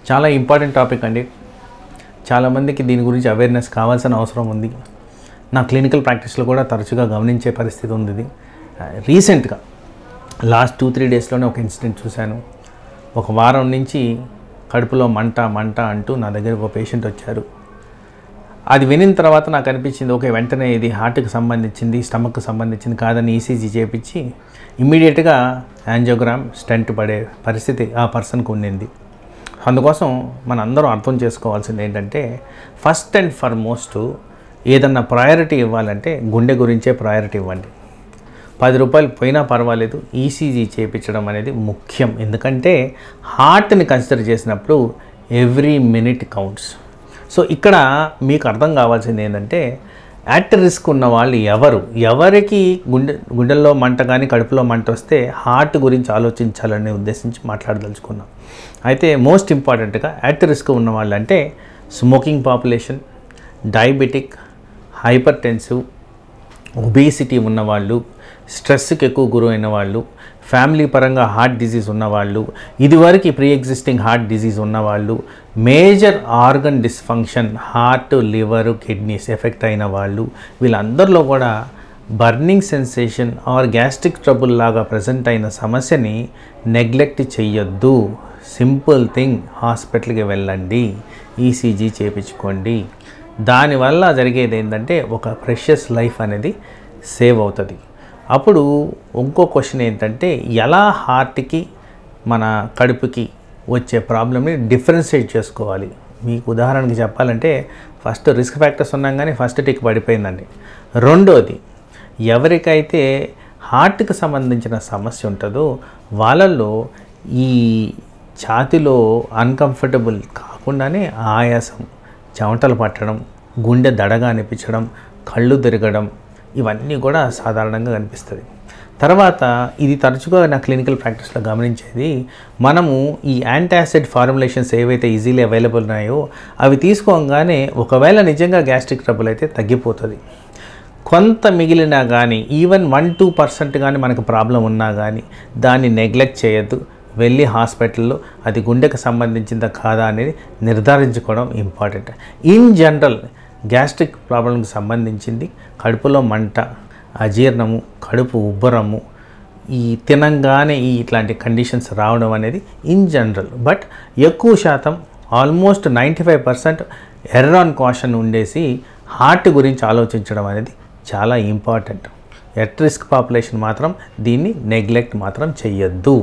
చాలా important topic అండి. చాలామందికి దీని గురించి అవేర్నెస్ కావాల్సిన అవసరం ఉంది. నా క్లినికల్ ప్రాక్టీస్లో కూడా తరచుగా గమనించే పరిస్థితి ఉంది. ఇది రీసెంట్గా లాస్ట్ 2-3 డేస్లోనే ఒక ఇన్సిడెంట్ చూశాను. ఒక వారం నుంచి కడుపులో మంట అంటూ నా దగ్గర ఒక పేషెంట్ వచ్చారు. అది వినిన తర్వాత నాకు అనిపించింది, ఓకే, వెంటనే ఇది హార్ట్కి సంబంధించింది, స్టమక్కి సంబంధించింది కాదని ఈసీజీ చేయించి ఇమ్మీడియట్గా యాంజియోగ్రామ్ స్టెంట్ పడే పరిస్థితి ఆ పర్సన్కి ఉండింది. అందుకోసం మన అందరం అర్థం చేసుకోవాల్సింది ఏంటంటే, ఫస్ట్ అండ్ ఫార్మోస్ట్ ఏదన్నా ప్రయారిటీ ఇవ్వాలంటే గుండె గురించే ప్రయారిటీ ఇవ్వండి. 10 రూపాయలు పోయినా పర్వాలేదు, ఈసీజీ చేయించడం అనేది ముఖ్యం. ఎందుకంటే హార్ట్ని కన్సిడర్ చేసినప్పుడు ఎవ్రీ మినిట్ కౌంట్స్. సో ఇక్కడ మీకు అర్థం కావాల్సింది ఏంటంటే, యాట్ రిస్క్ ఉన్న వాళ్ళు ఎవరికి గుండెల్లో మంట కానీ కడుపులో మంట వస్తే హార్ట్ గురించి ఆలోచించాలనే ఉద్దేశించి మాట్లాడదలుచుకున్నాం. అయితే మోస్ట్ ఇంపార్టెంట్గా యాట్ రిస్క్ ఉన్న వాళ్ళు అంటే smoking population, diabetic, hyper tensive, obesity ఉన్నవాళ్ళు, స్ట్రెస్కి ఎక్కువ గురైన వాళ్ళు, ఫ్యామిలీ పరంగా హార్ట్ డిజీజ్ ఉన్నవాళ్ళు, ఇదివరకు ప్రీ ఎగ్జిస్టింగ్ హార్ట్ డిజీజ్ ఉన్నవాళ్ళు, major organ dysfunction heart, liver, kidneys effect అయిన వాళ్ళు, వీళ్ళందరిలో కూడా burning sensation or gastric trouble లాగా ప్రజెంట్ అయిన సమస్యని నెగ్లెక్ట్ చెయ్యొద్దు. సింపుల్ థింగ్, హాస్పిటల్కి వెళ్ళండి, ఈసీజీ చేయించుకోండి. దానివల్ల జరిగేది ఏంటంటే ఒక ప్రెషియస్ లైఫ్ అనేది సేవ్ అవుతుంది. అప్పుడు ఇంకో క్వశ్చన్ ఏంటంటే, ఎలా హార్ట్కి మన కడుపుకి వచ్చే ప్రాబ్లమ్ని డిఫరెన్షియేట్ చేసుకోవాలి. మీకు ఉదాహరణకి చెప్పాలంటే, ఫస్ట్ రిస్క్ ఫ్యాక్టర్స్ ఉన్నాం కానీ ఫస్ట్ టిక్ పడిపోయిందండి. రెండోది, ఎవరికైతే హార్ట్కి సంబంధించిన సమస్య ఉంటుందో వాళ్ళల్లో ఈ ఛాతిలో అన్కంఫర్టబుల్ కాకుండానే ఆయాసం, చెమటలు పట్టడం, గుండె దడగా అనిపించడం, కళ్ళు తిరగడం, ఇవన్నీ కూడా సాధారణంగా కనిపిస్తుంది. తర్వాత ఇది తరచుగా నా క్లినికల్ ప్రాక్టీస్లో గమనించేది, మనము ఈ యాంటాసిడ్ ఫార్ములేషన్స్ ఏవైతే ఈజీలీ అవైలబుల్ ఉన్నాయో అవి తీసుకోగానే ఒకవేళ నిజంగా గ్యాస్ట్రిక్ ట్రబుల్ అయితే తగ్గిపోతుంది. కొంత మిగిలినా కానీ ఈవెన్ 1-2% కానీ మనకు ప్రాబ్లం ఉన్నా కానీ దాన్ని నెగ్లెక్ట్ చేయొద్దు. వెళ్ళి హాస్పిటల్లో అది గుండెకు సంబంధించిందా కాదా అనేది నిర్ధారించుకోవడం ఇంపార్టెంట్. ఇన్ జనరల్ గ్యాస్ట్రిక్ ప్రాబ్లంకి సంబంధించింది కడుపులో మంట, అజీర్ణము, కడుపు ఉబ్బరము, ఈ తినంగానే ఇట్లాంటి కండిషన్స్ రావడం అనేది ఇన్ జనరల్. బట్ ఎక్కువ శాతం ఆల్మోస్ట్ 95% ఎర్రర్ ఆన్ కాషన్ ఉండేసి హార్ట్ గురించి ఆలోచించడం అనేది చాలా ఇంపార్టెంట్. ఎట్ రిస్క్ పాపులేషన్ మాత్రం దీన్ని నెగ్లెక్ట్ మాత్రం చెయ్యొద్దు.